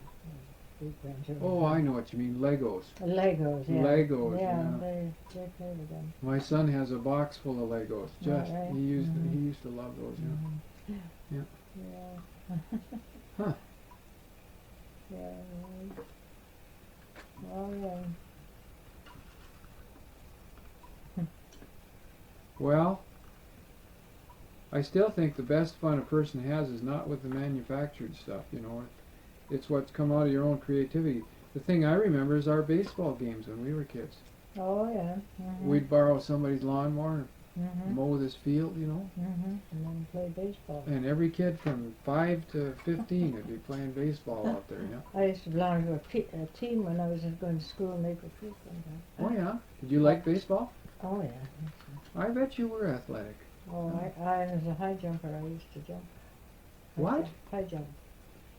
Great-grandchildren Oh, I have. know what you mean. Legos. Legos, yeah. Legos, Yeah, yeah. they play with them. My son has a box full of Legos. Just right. he used to love those. Yeah. Mhm. Yeah. Yeah. Huh. Yeah. Oh, yeah. Well, I still think the best fun a person has is not with the manufactured stuff. You know, it's what's come out of your own creativity. The thing I remember is our baseball games when we were kids. Oh, yeah. Mhm. We'd borrow somebody's lawnmower and Mhm. mow this field, you know. Mhm. And then play baseball. And every kid from 5 to 15 would be playing baseball out there, you know. I used to belong to a team when I was going to school in Maple Creek one Oh time. yeah. Did you like baseball? Oh, yeah. I bet you were athletic. Oh, I was a high jumper. I used to jump. What? High jump.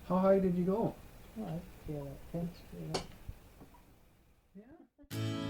How high did you go? Oh, I feel that fence, you know. Yeah.